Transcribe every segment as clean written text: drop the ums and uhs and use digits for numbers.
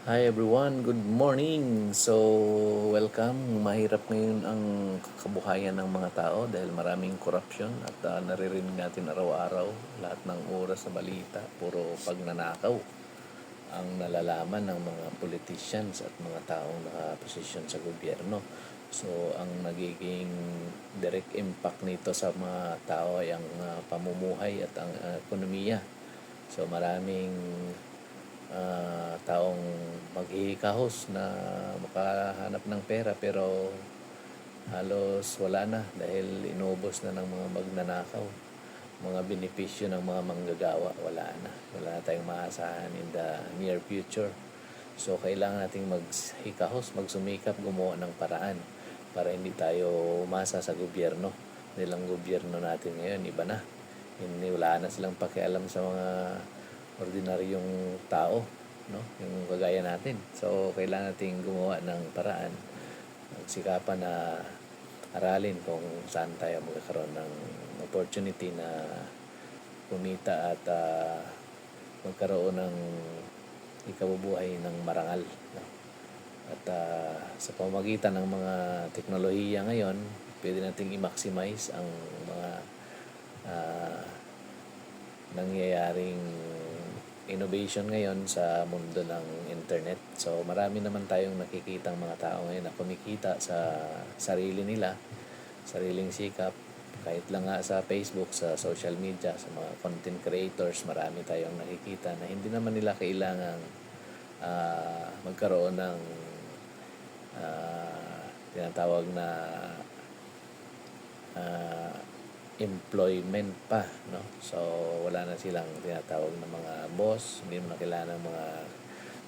Hi everyone, good morning! So, welcome. Mahirap ngayon ang kabuhayan ng mga tao dahil maraming korupsyon at naririnig natin araw-araw lahat ng oras sa balita, puro pagnanakaw ang nalalaman ng mga politicians at mga taong nakaposisyon sa gobyerno. So, ang nagiging direct impact nito sa mga tao ay ang pamumuhay at ang ekonomiya. So, maraming taong maghihikahos na makahanap ng pera pero halos wala na dahil inubos na ng mga magnanakaw. Mga benepisyo ng mga manggagawa, wala na. Wala na tayong maasahan in the near future. So, kailangan nating maghikahos, magsumikap, gumawa ng paraan para hindi tayo umasa sa gobyerno. Nilang gobyerno natin ngayon, iba na. Hindi, wala na silang pakialam sa mga ordinaryong tao, no? Yung kagaya natin. So, kailangan nating gumawa ng paraan, magsikapan na aralin kung saan tayo magkakaroon ng opportunity na kumita at magkaroon ng ikabubuhay ng marangal, no? At sa pamamagitan ng mga teknolohiya ngayon, pwede nating i-maximize ang mga nangyayaring innovation ngayon sa mundo ng internet. So marami naman tayong nakikitang mga tao ngayon na kumikita sa sarili nila, sariling sikap, kahit lang nga sa Facebook, sa social media, sa mga content creators, marami tayong nakikita na hindi naman nila kailangang magkaroon ng tinatawag na employment pa, no? So wala na silang tinatawag na mga boss, hindi mo na kailangan ng mga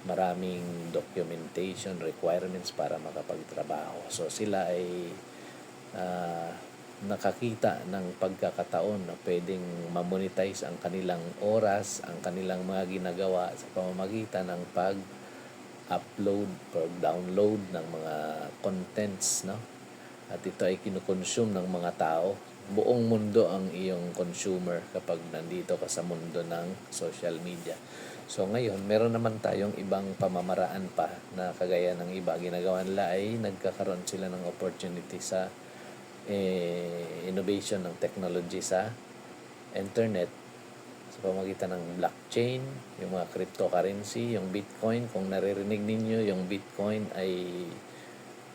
maraming documentation requirements para makapagtrabaho. So sila ay nakakita ng pagkakataon na pwedeng ma-monetize ang kanilang oras, ang kanilang mga ginagawa sa pamamagitan ng pag-upload or download ng mga contents, no? At ito ay kinukonsume ng mga tao. Buong mundo ang iyong consumer kapag nandito ka sa mundo ng social media. So ngayon, meron naman tayong ibang pamamaraan pa na kagaya ng iba ginagawa nila ay nagkakaroon sila ng opportunity sa innovation ng technology sa internet sa pamamagitan ng blockchain, yung mga cryptocurrency, yung Bitcoin. Kung naririnig ninyo, yung Bitcoin ay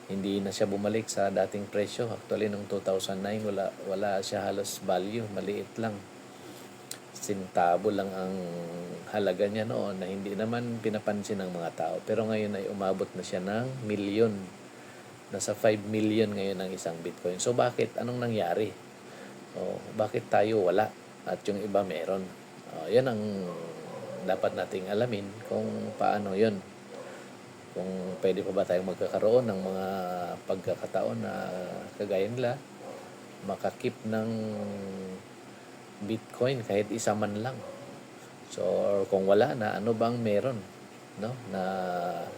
hindi na siya bumalik sa dating presyo. Actually, noong 2009, wala siya halos value. Maliit lang. Sintabo lang ang halaga niya noon na hindi naman pinapansin ng mga tao. Pero ngayon ay umabot na siya ng milyon. Nasa 5 million ngayon ang isang Bitcoin. So, bakit? Anong nangyari? Bakit tayo wala at yung iba meron? Yan ang dapat nating alamin kung paano yon, kung pwede pa ba tayong magkakaroon ng mga pagkakataon na kagaya nila makakip ng Bitcoin kahit isa man lang. So, or kung wala na, ano bang meron, no, na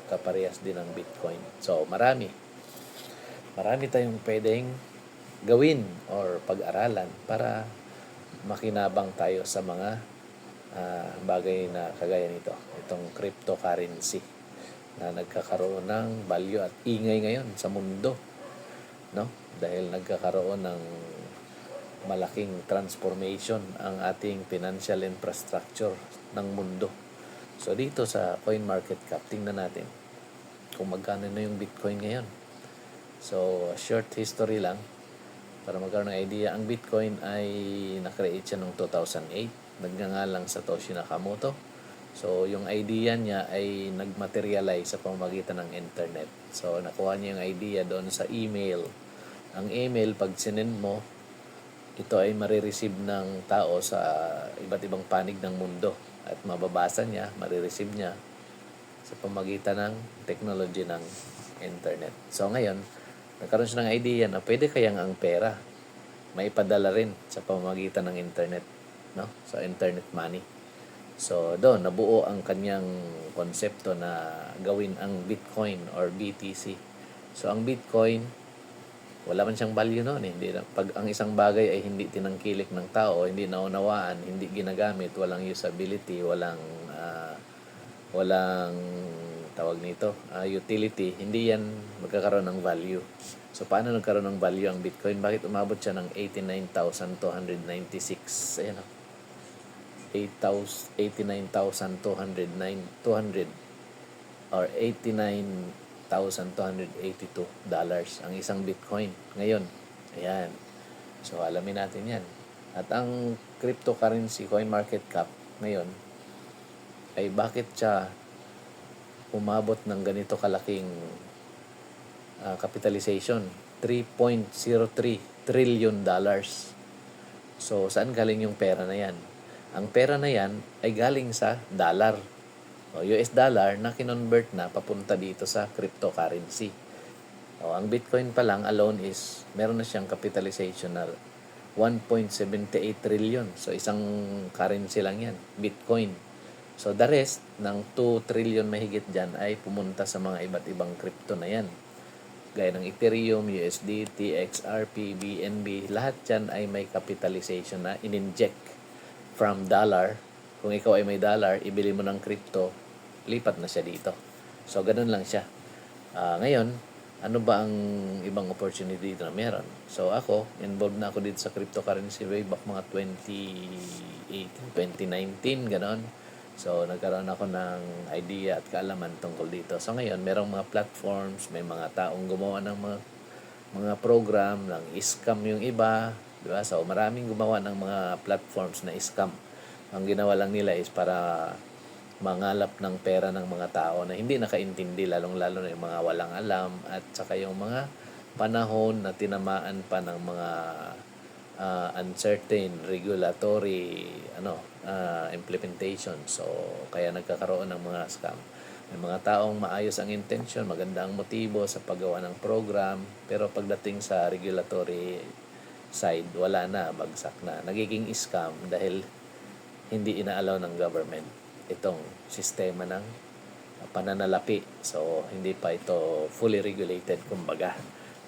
kaparehas din ng Bitcoin? So, marami tayong pwedeng gawin or pag-aralan para makinabang tayo sa mga bagay na kagaya nito, itong cryptocurrency na nagkakaroon ng value at ingay ngayon sa mundo, no? Dahil nagkakaroon ng malaking transformation ang ating financial infrastructure ng mundo. So dito sa CoinMarketCap, tingnan natin kung magkano na yung Bitcoin ngayon. So short history lang para magkaroon ng idea. Ang Bitcoin ay na-create siya noong 2008. Nagngangalang Satoshi Nakamoto. So, yung idea niya ay nagmaterialize sa pamamagitan ng internet. So, nakuha niya yung idea doon sa email. Ang email, pag sinend mo, ito ay marireceive ng tao sa iba't ibang panig ng mundo. At mababasa niya, marireceive niya sa pamamagitan ng technology ng internet. So, ngayon, nagkaroon siya ng idea na pwede kayang ang pera maipadala rin sa pamamagitan ng internet, no? Sa internet money. So, doon nabuo ang kanyang konsepto na gawin ang Bitcoin or BTC. So, ang Bitcoin, wala man siyang value noon eh. Hindi na, pag ang isang bagay ay hindi tinangkilik ng tao, hindi naunawaan, hindi ginagamit, walang usability, walang tawag nito, utility, hindi yan magkakaroon ng value. So, paano nagkaroon ng value ang Bitcoin? Bakit umabot siya ng 89,296? Ayan o. 89,200 or $89,282 ang isang Bitcoin ngayon. Ayan. So, alamin natin yan. At ang cryptocurrency coin market cap ngayon ay bakit siya umabot ng ganito kalaking capitalization? $3.03 trillion. So, saan galing yung pera na yan? Ang pera na yan ay galing sa dollar. O US dollar na kinonvert na papunta dito sa cryptocurrency. O, ang Bitcoin pa lang alone is meron na siyang capitalization na 1.78 trillion. So, isang currency lang yan, Bitcoin. So, the rest ng 2 trillion mahigit dyan ay pumunta sa mga iba't ibang crypto na yan. Gaya ng Ethereum, USDT, XRP, BNB, lahat yan ay may capitalization na in-inject from dollar. Kung ikaw ay may dollar, ibili mo ng crypto, lipat na siya dito. So, ganun lang siya. Ngayon, ano ba ang ibang opportunity dito na meron? So, ako, involved na ako dito sa cryptocurrency way back mga 2018, 2019, ganon. So, nagkaroon ako ng idea at kaalaman tungkol dito. So, ngayon, merong mga platforms, may mga taong gumawa ng mga program, ng scam yung iba, di ba? So, maraming gumawa ng mga platforms na scam. Ang ginawa lang nila is para mangalap ng pera ng mga tao na hindi nakaintindi, lalong-lalo na yung mga walang alam at saka yung mga panahon na tinamaan pa ng mga uncertain regulatory implementation. So, kaya nagkakaroon ng mga scam. May mga taong maayos ang intention, maganda ang motibo sa paggawa ng program, pero pagdating sa regulatory side, wala na, bagsak na. Nagiging scam dahil hindi inaalaw ng government itong sistema ng pananalapi. So, hindi pa ito fully regulated, kumbaga.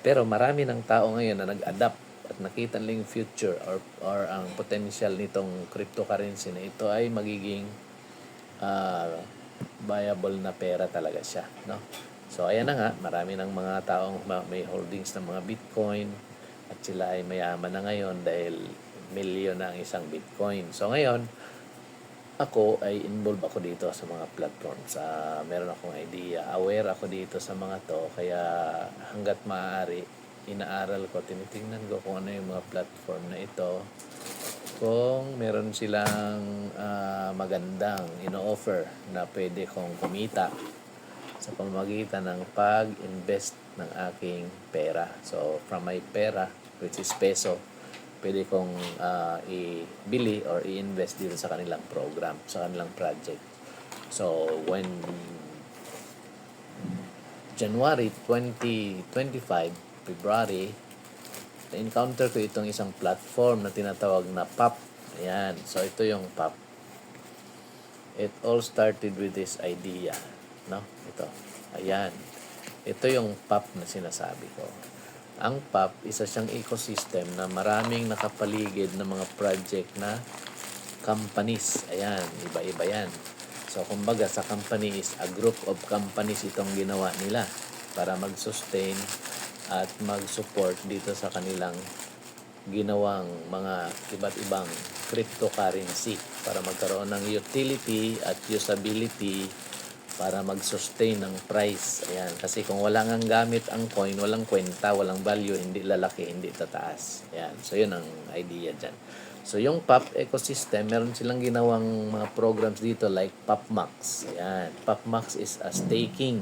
Pero marami ng tao ngayon na nag-adapt at nakita nila yung future or ang potential nitong cryptocurrency na ito ay magiging viable na pera talaga siya, no? So, ayan na nga, marami ng mga taong may holdings ng mga Bitcoin at sila ay mayaman na ngayon dahil milyon na ang isang Bitcoin. So, ngayon, ako ay involved ako dito sa mga platforms. Meron akong idea. Aware ako dito sa mga to. Kaya hanggat maaari, inaaral ko, tinitingnan ko kung ano yung mga platform na ito. Kung meron silang magandang ino-offer na pwede kong kumita sa pamamagitan ng pag-invest ng aking pera. So, from my pera, which is peso, pwede kong ibili or i-invest dito sa kanilang program, sa kanilang project. So, when January 2025, February, na-encounter ko itong isang platform na tinatawag na POP. Ayan. So, ito yung POP. It all started with this idea. No? Ito. Ayan. Ito yung POP na sinasabi ko. Ang POP, isa siyang ecosystem na maraming nakapaligid na mga project na companies. Ayan, iba-iba yan. So, kumbaga, sa company is a group of companies itong ginawa nila para mag-sustain at mag-support dito sa kanilang ginawang mga iba't ibang cryptocurrency para magkaroon ng utility at usability para mag-sustain ng price. Ayan. Kasi kung wala ngang gamit ang coin, walang kwenta, walang value, hindi lalaki, hindi tataas. Ayan. So, yun ang idea dyan. So, yung POP ecosystem, meron silang ginawang mga programs dito like POPMAX. Ayan. POPMAX is a staking.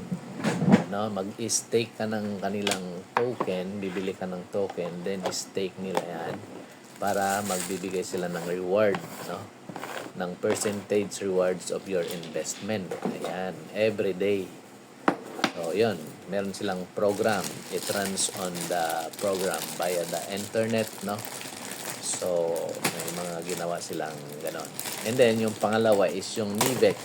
No? Mag-stake ka ng kanilang token, bibili ka ng token, then stake nila yan para magbibigay sila ng reward, no? Ng percentage rewards of your investment. Ayan, every day. So, yun. Meron silang program. It runs on the program via the internet, no? So, may mga ginawa silang ganon. And then, yung pangalawa is yung NIVEX.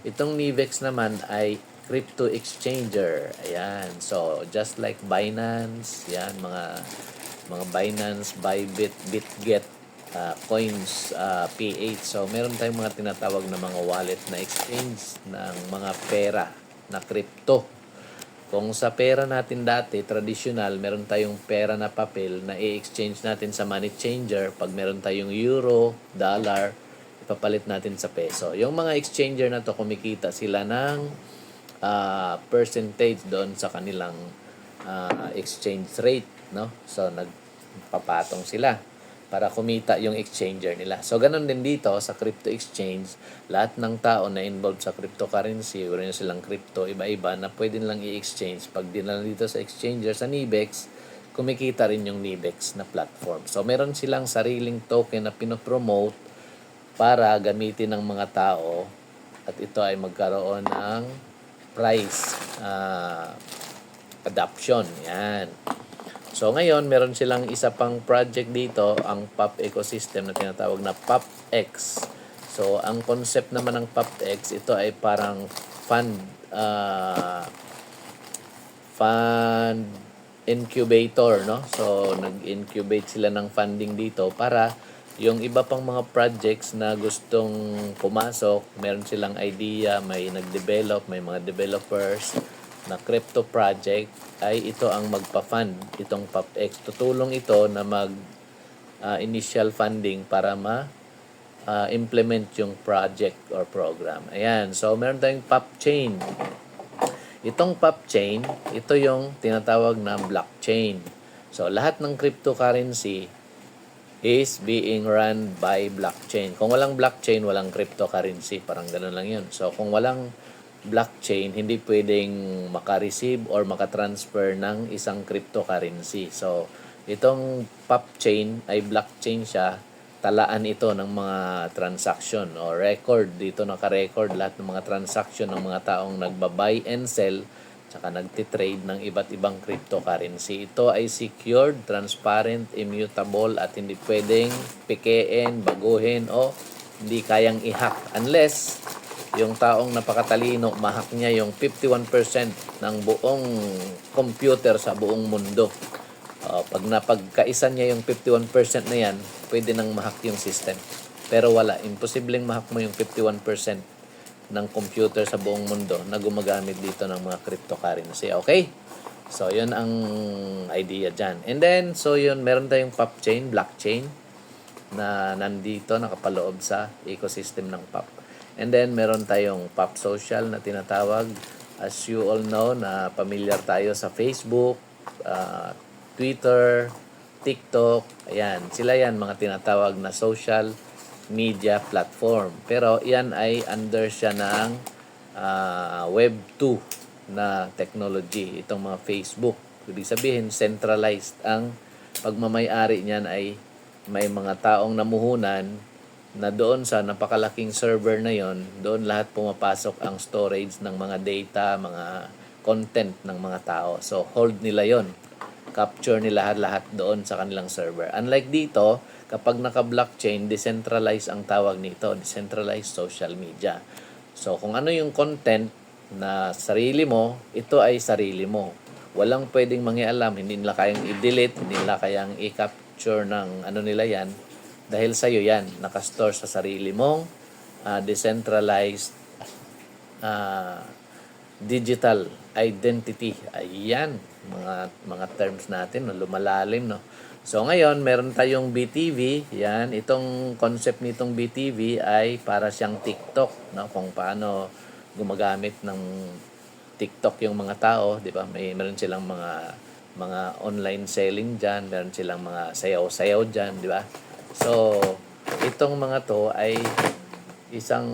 Itong NIVEX naman ay crypto exchanger. Ayan. So, just like Binance, yan, mga Binance, Bybit, BitGet, Coins, PH. So, meron tayong mga tinatawag na mga wallet na exchange ng mga pera. na crypto. Kung sa pera natin dati, traditional, meron tayong pera na papel na i-exchange natin sa money changer. Pag meron tayong euro, dollar, ipapalit natin sa peso. Yung mga exchanger na to, kumikita sila ng percentage doon sa kanilang exchange rate, no? So, nagpapatong sila para kumita yung exchanger nila. So, ganun din dito sa crypto exchange, lahat ng tao na involved sa cryptocurrency, meron silang crypto, iba-iba na pwede nilang i-exchange. Pag dinala dito sa exchanger, sa NIBEX, kumikita rin yung NIBEX na platform. So, meron silang sariling token na pinopromote para gamitin ng mga tao at ito ay magkaroon ng price adoption. Yan. So, ngayon, meron silang isa pang project dito, ang POP ecosystem na tinatawag na POPX. So, ang concept naman ng POPX, ito ay parang fund incubator, no? So, nag-incubate sila ng funding dito para yung iba pang mga projects na gustong pumasok, meron silang idea, may nag-develop, may mga developers na crypto project, ay ito ang magpa-fund, itong POPX. Tutulong ito na initial funding para implement yung project or program. Ayan, so meron tayong POPchain. Itong POPchain, ito yung tinatawag na blockchain. So lahat ng cryptocurrency is being run by blockchain. Kung walang blockchain, walang cryptocurrency. Parang gano'n lang yun. So kung walang blockchain, hindi pwedeng maka-receive or maka-transfer ng isang cryptocurrency. So, itong POPchain ay blockchain siya. Talaan ito ng mga transaction o record. Dito naka-record lahat ng mga transaction ng mga taong nagba-buy and sell tsaka nagtitrade ng iba't ibang cryptocurrency. Ito ay secured, transparent, immutable at hindi pwedeng pikein, baguhin o hindi kayang i-hack unless yung taong napakatalino, mahak niya yung 51% ng buong computer sa buong mundo. Pag napagkaisa niya yung 51% na yan, pwede nang mahak yung system. Pero wala, imposibleng mahak mo yung 51% ng computer sa buong mundo na gumagamit dito ng mga cryptocurrency. Okay? So, yun ang idea dyan. And then, so yun, meron tayong POPchain, blockchain, na nandito, nakapaloob sa ecosystem ng POP. And then, meron tayong POP Social na tinatawag. As you all know, na familiar tayo sa Facebook, Twitter, TikTok. Ayan, sila yan, mga tinatawag na social media platform. Pero yan ay under siya ng Web 2 na technology. Itong mga Facebook. Ibig sabihin, centralized ang pagmamay-ari niyan ay may mga taong namuhunan na doon sa napakalaking server na yon, doon lahat pumapasok ang storage ng mga data, mga content ng mga tao. So, hold nila yon, capture nila lahat doon sa kanilang server. Unlike dito, kapag naka-blockchain, decentralized ang tawag nito, decentralized social media. So, kung ano yung content na sarili mo, ito ay sarili mo. Walang pwedeng mangialam, hindi nila kayang i-delete, hindi nila kayang i-capture ng ano nila yan. Dahil sa'yo yan, nakastore sa sarili mong decentralized digital identity. Ayan, mga terms natin, no, lumalalim, no? So, ngayon, meron tayong BTV. Yan, itong concept nitong BTV ay para siyang TikTok, no? Kung paano gumagamit ng TikTok yung mga tao, di ba? Meron silang mga online selling diyan, meron silang mga sayaw-sayaw diyan, di ba? So, itong mga to ay isang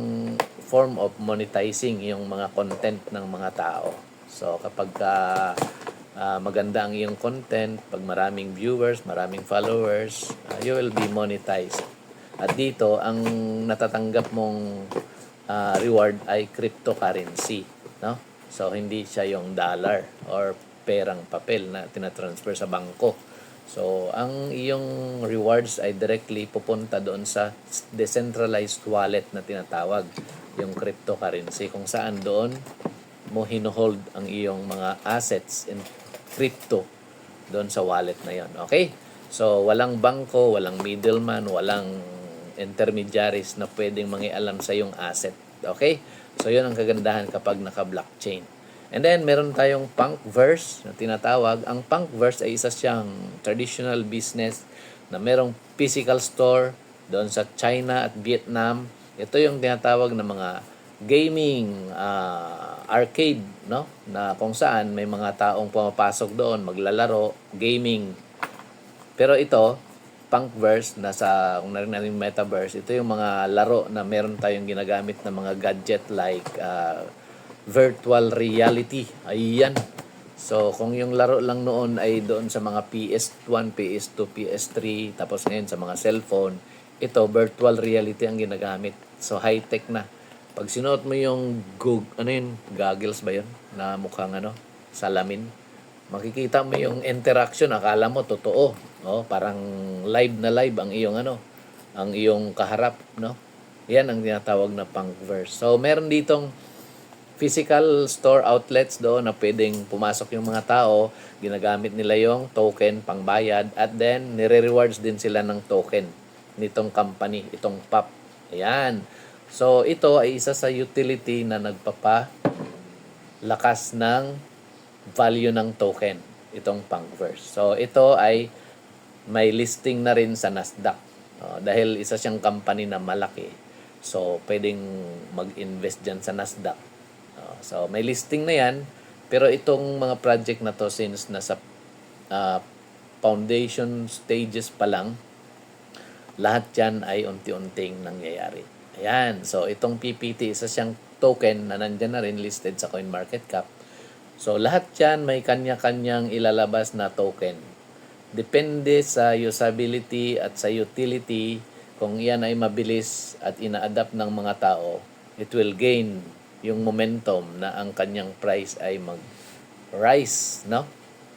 form of monetizing yung mga content ng mga tao. So, kapag maganda ang iyong content, pag maraming viewers, maraming followers, you will be monetized. At dito, ang natatanggap mong reward ay cryptocurrency, no? So, hindi siya yung dollar or perang papel na tinatransfer sa bangko. So, ang iyong rewards ay directly pupunta doon sa decentralized wallet na tinatawag, yung cryptocurrency, kung saan doon mo hinohold ang iyong mga assets in crypto doon sa wallet na yon. Okay? So, walang bangko, walang middleman, walang intermediaries na pwedeng mangialam sa iyong asset. Okay? So, yun ang kagandahan kapag naka-blockchain. And then, meron tayong Punkverse na tinatawag. Ang Punkverse ay isa siyang traditional business na merong physical store doon sa China at Vietnam. Ito yung tinatawag na mga gaming arcade, no? Na kung saan may mga taong pumapasok doon, maglalaro, gaming. Pero ito, Punkverse, kung narinig natin metaverse, ito yung mga laro na meron tayong ginagamit na mga gadget like virtual reality. Ayan. So, kung yung laro lang noon ay doon sa mga PS1, PS2, PS3, tapos ngayon sa mga cellphone, ito, virtual reality ang ginagamit. So, high-tech na. Pag sinuot mo yung goggles ba yun? Na mukhang salamin. Makikita mo yung interaction, akala mo totoo. No? Parang live na live ang iyong ang iyong kaharap, no? Yan ang tinatawag na Punkverse. So, meron ditong physical store outlets doon na pwedeng pumasok yung mga tao, ginagamit nila yung token pangbayad, at then nire-rewards din sila ng token nitong company, itong POP. Ayan. So, ito ay isa sa utility na nagpapalakas ng value ng token, itong Punkverse. So, ito ay may listing na rin sa Nasdaq. Dahil isa siyang company na malaki. So, pwedeng mag-invest dyan sa Nasdaq. So, may listing na yan. Pero itong mga project na to, since nasa foundation stages pa lang, lahat yan ay unti-unting nangyayari. Ayan. So, itong PPT, isa siyang token na nandyan na rin listed sa CoinMarketCap. So, lahat yan may kanya-kanyang ilalabas na token. Depende sa usability at sa utility. Kung yan ay mabilis at ina-adapt ng mga tao, it will gain yung momentum na ang kanyang price ay mag-rise, no?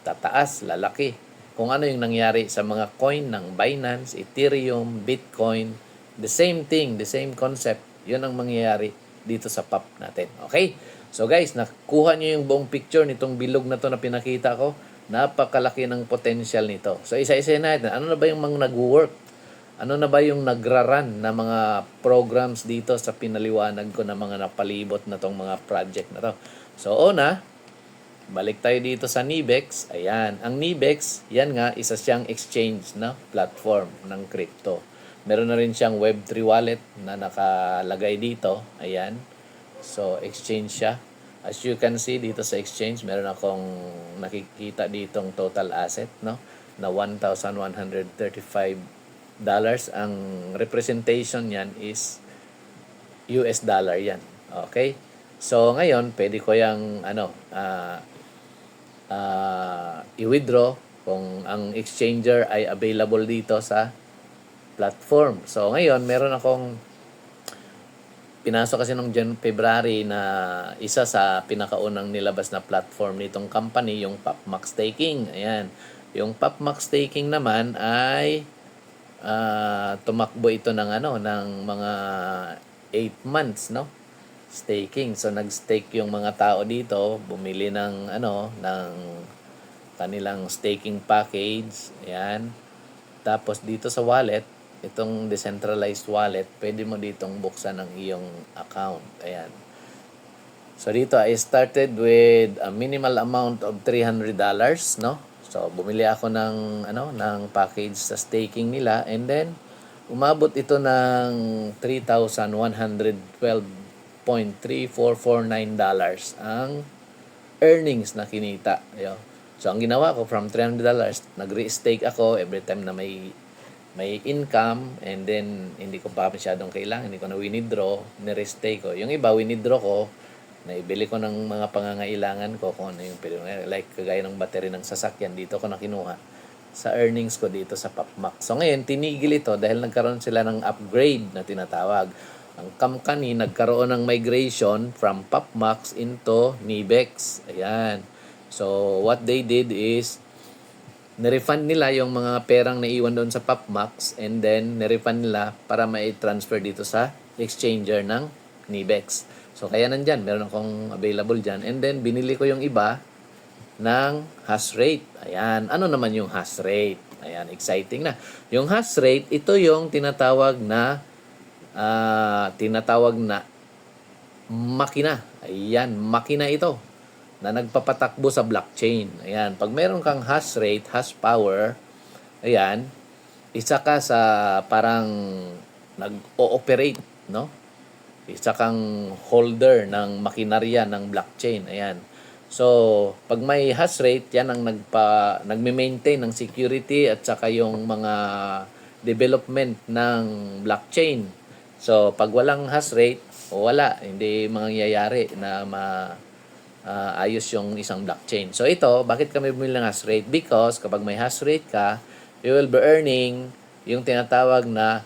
Tataas, lalaki. Kung ano yung nangyari sa mga coin ng Binance, Ethereum, Bitcoin, the same thing, the same concept, yun ang mangyayari dito sa POP natin. Okay? So guys, nakuha nyo yung buong picture nitong bilog na to na pinakita ko. Napakalaki ng potential nito. So isa-isa natin, ano na ba yung mga nag-work? Ano na ba yung nagra-run na mga programs dito sa pinaliwanag ko na mga napalibot na tong mga project na to? So una, balik tayo dito sa Nibex. Ayan, ang Nibex, yan nga, isa siyang exchange na platform ng crypto. Meron na rin siyang Web3 wallet na nakalagay dito. Ayan. So, exchange siya. As you can see dito sa exchange, meron akong nakikita ditong total asset, no? Na $1,135. Ang representation niyan is US dollar yan. Okay? So, ngayon, pwede ko yung i-withdraw kung ang exchanger ay available dito sa platform. So, ngayon, meron akong pinasok kasi nung February na isa sa pinakaunang nilabas na platform nitong company, yung PopMax Staking. Ayan. Yung PopMax Staking naman ay tumakbo ito ng ng mga 8 months, no? Staking. So nag-stake yung mga tao dito, bumili ng ng kanilang staking package. Ayan. Tapos dito sa wallet, itong decentralized wallet, pwede mo ditong buksan ang iyong account. Ayan. So dito I started with a minimal amount of $300, no? So bumili ako ng ng package sa staking nila, and then umabot ito ng $3,112.3449 ang earnings na kinita. Ayan. So ang ginawa ko, from $300, nag-re-stake ako every time na may income, and then hindi ko pa masyadong kailangan, hindi ko na winidraw, nirestay ko. Yung iba, winidraw ko, naibili ko ng mga pangangailangan ko, kung ano yung pwede, like kagaya ng battery ng sasakyan, dito ko na kinuha sa earnings ko dito sa PopMax. So ngayon, tinigil ito dahil nagkaroon sila ng upgrade na tinatawag. Ang company nagkaroon ng migration from PopMax into Nibex. Ayan. So what they did is, nirefund nila yung mga perang naiwan doon sa PopMax, and then nirefund nila para mai-transfer dito sa exchanger ng Nibex. So kaya nandyan, meron akong available dyan. And then binili ko yung iba ng hash rate. Ayan, ano naman yung hash rate? Ayan, exciting na. Yung hash rate, ito yung tinatawag na makina. Ayan, makina ito. na nagpapatakbo sa blockchain. Ayan, pag meron kang hash rate, hash power, ayan, isa ka sa parang nag-ooperate, no? Isa kang holder ng makinarya ng blockchain. Ayan. So, pag may hash rate, yan ang nagme-maintain ng security at saka yung mga development ng blockchain. So, pag walang hash rate, wala, hindi mangyayari na ayos yung isang blockchain. So, ito, bakit kami bumili ng hash rate? Because kapag may hash rate ka, you will be earning yung tinatawag na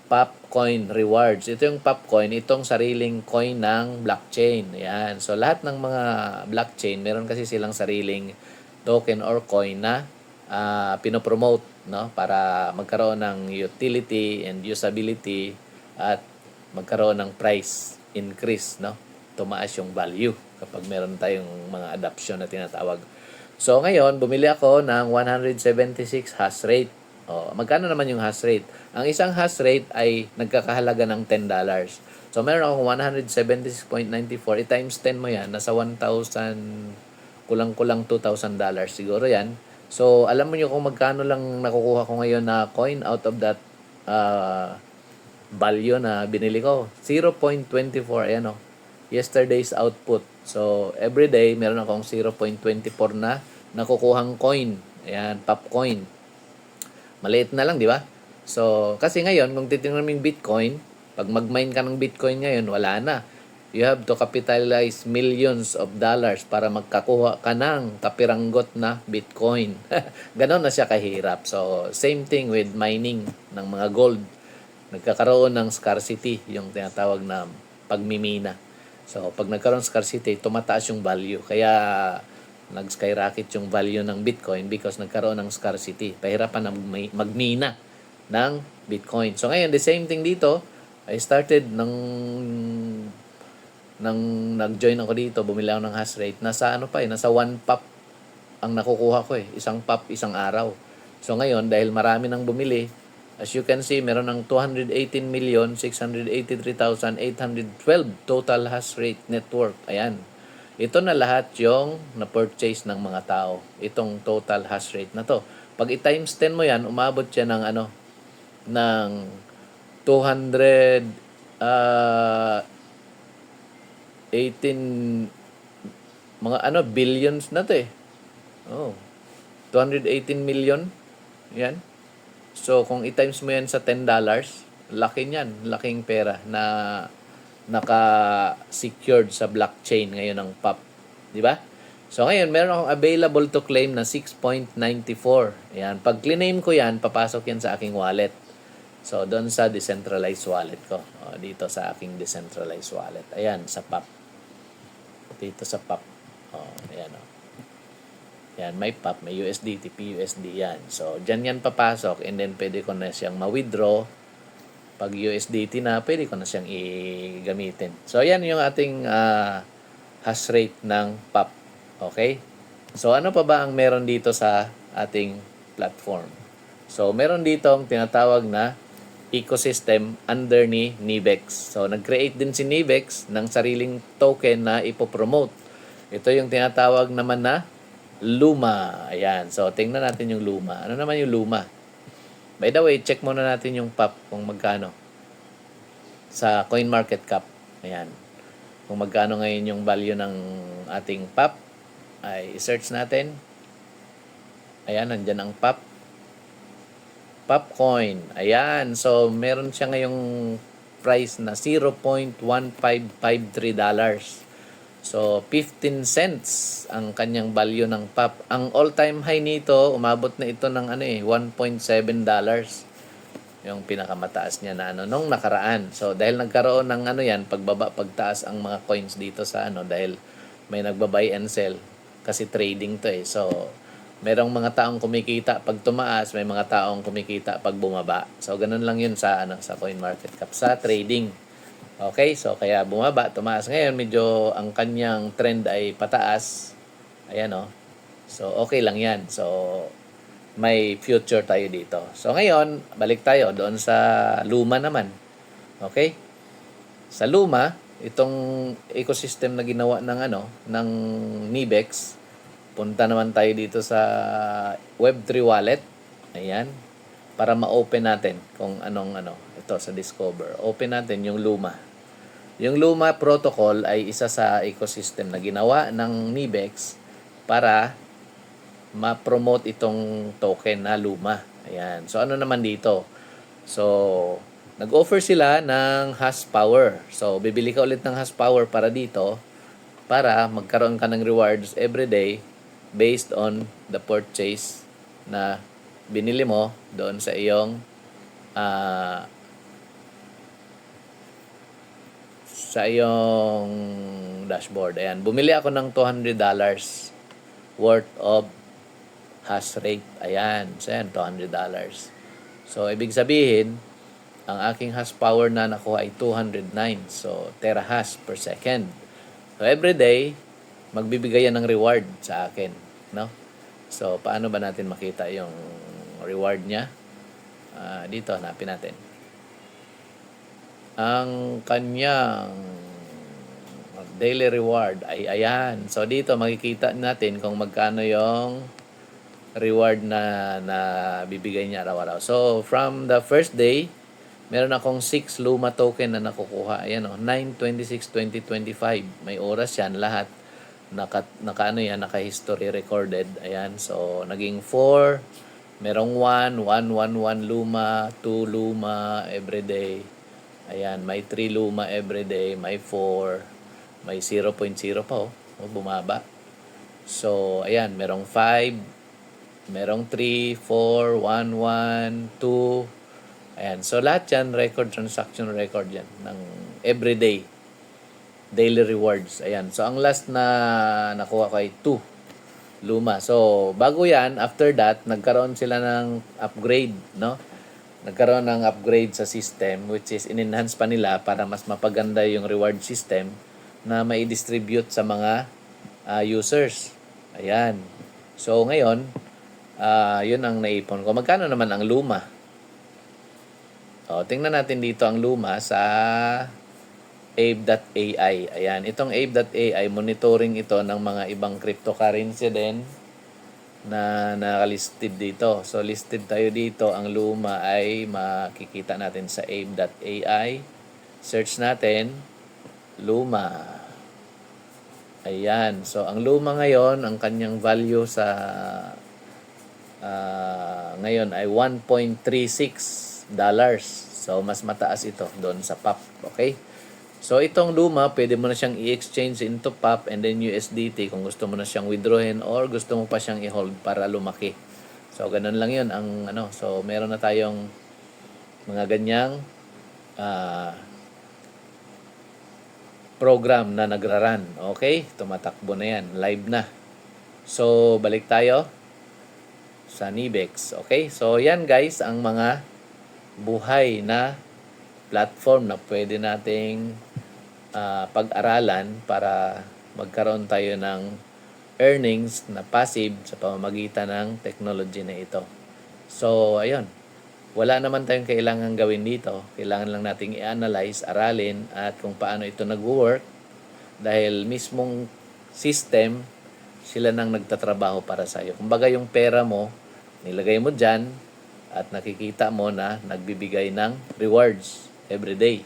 Popcoin rewards. Ito yung Popcoin, itong sariling coin ng blockchain. Ayan. So, lahat ng mga blockchain, meron kasi silang sariling token or coin na pinopromote, no? Para magkaroon ng utility and usability at magkaroon ng price increase, no? Tumaas yung value kapag meron tayong mga adoption na tinatawag. So, ngayon, bumili ako ng 176 hash rate. Magkano naman yung hash rate? Ang isang hash rate ay nagkakahalaga ng $10. So, meron akong 176.94. I-times 10 mo yan. Nasa 1,000, kulang-kulang $2,000 siguro yan. So, alam mo nyo kung magkano lang nakukuha ko ngayon na coin out of that value na binili ko. 0.24. Ayan o. Yesterday's output. So, every day, meron akong 0.24 na nakukuhang coin. Ayan, Popcoin. Maliit na lang, di ba? So, kasi ngayon, kung titingnan mo yung Bitcoin, pag mag-mine ka ng Bitcoin ngayon, wala na. You have to capitalize millions of dollars para magkakuha ka ng kapiranggot na Bitcoin. Ganon na siya kahirap. So, same thing with mining ng mga gold. Nagkakaroon ng scarcity, yung tinatawag na pagmimina. So, pag nagkaroon ng scarcity, tumataas yung value. Kaya, nag-skyrocket yung value ng Bitcoin because nagkaroon ng scarcity. Pahirapan na magmina ng Bitcoin. So ngayon, the same thing dito. I started nag-join ako dito, bumili ako ng hash rate. Nasa nasa 1 pop ang nakukuha ko eh. Isang pop, isang araw. So ngayon, dahil marami nang bumili, as you can see, meron ng 218,683,812 total hash rate network. Ayan. Ito na lahat yung na-purchase ng mga tao. Itong total hash rate na to. Pag i-times 10 mo yan, umabot siya ng ng 18 mga billions na to eh. 218 million. Yan. So, kung i-times mo yan sa $10, laki niyan. Laking pera na naka-secured sa blockchain ngayon ng POP. Di ba? So, ngayon, meron akong available to claim na 6.94. Ayan. Pag claim ko yan, papasok yan sa aking wallet. So, doon sa decentralized wallet ko. Dito sa aking decentralized wallet. Ayan, sa POP. Dito sa POP. Ayan. Yan, may POP, may USDT, PUSD yan. So, dyan yan papasok and then pwede ko na siyang ma-withdraw. Pag USDT na, pwede ko na siyang i-gamitin. So, yan yung ating hash rate ng POP. Okay? So, ano pa ba ang meron dito sa ating platform? So, meron dito ang tinatawag na ecosystem under ni Nivex. So, nag-create din si Nivex ng sariling token na ipopromote. Ito yung tinatawag naman na Luma. Ayan. So, tingnan natin yung Luma. Ano naman yung Luma? By the way, check muna natin yung POP kung magkano sa CoinMarketCap. Ayan. Kung magkano ngayon yung value ng ating POP, ay search natin. Ayan, nandyan ang POP. Popcoin. Ayan. So, meron siya ngayong price na $0.1553. So, 15 cents ang kanyang value ng POP. Ang all-time high nito, umabot na ito ng $1.7. Yung pinakamataas niya na nung nakaraan. So, dahil nagkaroon ng yan, pagbaba, pagtaas ang mga coins dito sa dahil may nagba-buy and sell. Kasi trading to eh. So, merong mga taong kumikita pag tumaas, may mga taong kumikita pag bumaba. So, ganun lang yun sa CoinMarketCap, sa trading. Okay, so kaya bumaba, tumaas. Ngayon, medyo ang kanyang trend ay pataas. Ayan So, okay lang yan. So, may future tayo dito. So, ngayon, balik tayo doon sa Luma naman. Okay? Sa Luma, itong ecosystem na ginawa ng ng Nibex. Punta naman tayo dito sa Web3 wallet. Ayan. Para ma-open natin kung anong ito sa Discover. Open natin yung Luma. Yung Luma protocol ay isa sa ecosystem na ginawa ng Nibex para ma-promote itong token na Luma. Ayan. So ano naman dito? So nag-offer sila ng hash power. So bibili ka ulit ng hash power para dito para magkaroon ka ng rewards every day based on the purchase na binili mo doon sa iyong dashboard. Ayan, bumili ako ng $200 worth of hash rate. Ayan, so yan, $200. So, ibig sabihin, ang aking hash power na nakuha ay 209. So, terahash per second. So, every day, magbibigay yan ng reward sa akin. No? So, paano ba natin makita yung reward niya? Dito, hanapin natin. Ang kanyang daily reward ay ayan. So, dito makikita natin kung magkano yung reward na bibigay niya araw-araw. So, from the first day, meron akong 6 Luma token na nakukuha. Ayan o, 9/26/2025. May oras yan lahat. Naka-history recorded. Ayan, so naging 4. Merong 1 Luma, 2 Luma everyday. Ayan, may 3 Luma everyday, may 4, may 0.0 pa bumaba. So, ayan, merong 5, merong 3, 4, 1, 1, 2. Ayan, so lahat yan, transaction record yan ng everyday. Daily rewards. Ayan. So, ang last na nakuha ko ay 2 Luma. So, bago yan, after that, nagkaroon sila ng upgrade, no? Nagkaroon ng upgrade sa system, which is in-enhance pa nila para mas mapaganda yung reward system na mai-distribute sa mga users. Ayan. So, ngayon, yun ang naipon ko. Magkano naman ang Luma? Tingnan natin dito ang Luma sa Aave.ai. Ayan, itong Aave.ai, monitoring ito ng mga ibang cryptocurrency din na nakalisted dito. So, listed tayo dito. Ang Luma ay makikita natin sa Aave.ai. Search natin, Luma. Ayan. So, ang Luma ngayon, ang kanyang value sa ngayon ay $1.36. So, mas mataas ito doon sa POP. Okay? So, itong Luma, pwede mo na siyang i-exchange into POP and then USDT kung gusto mo na siyang withdrawin or gusto mo pa siyang i-hold para lumaki. So, ganun lang yun. So, meron na tayong mga ganyang program na nagraran. Okay? Tumatakbo na yan. Live na. So, balik tayo sa Nibex. Okay? So, yan guys, ang mga buhay na platform na pwede nating pag-aralan para magkaroon tayo ng earnings na passive sa pamamagitan ng technology na ito. So, ayun. Wala naman tayong kailangan gawin dito. Kailangan lang nating i-analyze, aralin, at kung paano ito nag-work dahil mismong system, sila nang nagtatrabaho para sa iyo. Kumbaga yung pera mo, nilagay mo dyan at nakikita mo na nagbibigay ng rewards every day.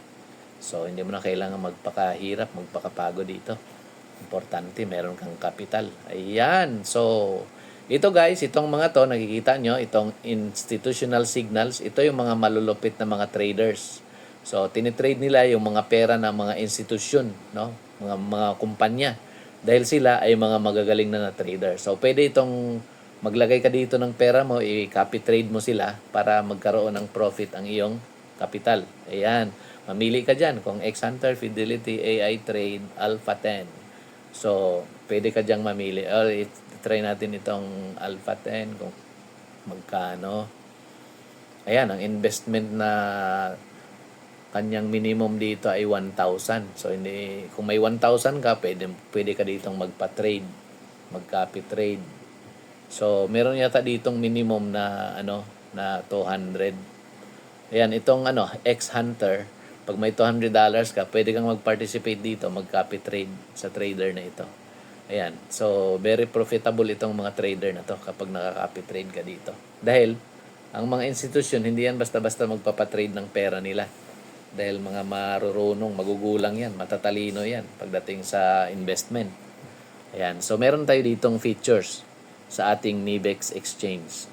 So, hindi mo na kailangan magpakahirap, magpakapagod dito. Importante, meron kang kapital. Ayan. So, ito guys, itong mga to, nakikita nyo, itong institutional signals, ito yung mga malulupit na mga traders. So, tinitrade nila yung mga pera ng mga institusyon, no? Mga kumpanya. Dahil sila ay mga magagaling na trader. So, pwede itong maglagay ka dito ng pera mo, i-copy trade mo sila para magkaroon ng profit ang iyong kapital. Ayan. Mamili ka dyan kung X-Hunter, Fidelity, AI Trade, Alpha 10. So, pwede ka dyang mamili. Or, try natin itong Alpha 10 kung magkano. Ayan, ang investment na kanyang minimum dito ay 1,000. So, kung may 1,000 ka, pwede ka ditong magpa-trade, mag-copy trade. So, meron yata ditong minimum na na 200. Ayan, itong X-Hunter, Pag may $200 ka, pwede kang mag-participate dito, mag-copy trade sa trader na ito. Ayan. So, very profitable itong mga trader na to kapag nakaka-copy trade ka dito. Dahil, ang mga institusyon, hindi yan basta-basta magpapatrade ng pera nila. Dahil mga marurunong, magugulang yan, matatalino yan pagdating sa investment. Ayan. So, meron tayo ditong features sa ating NIBEX exchange.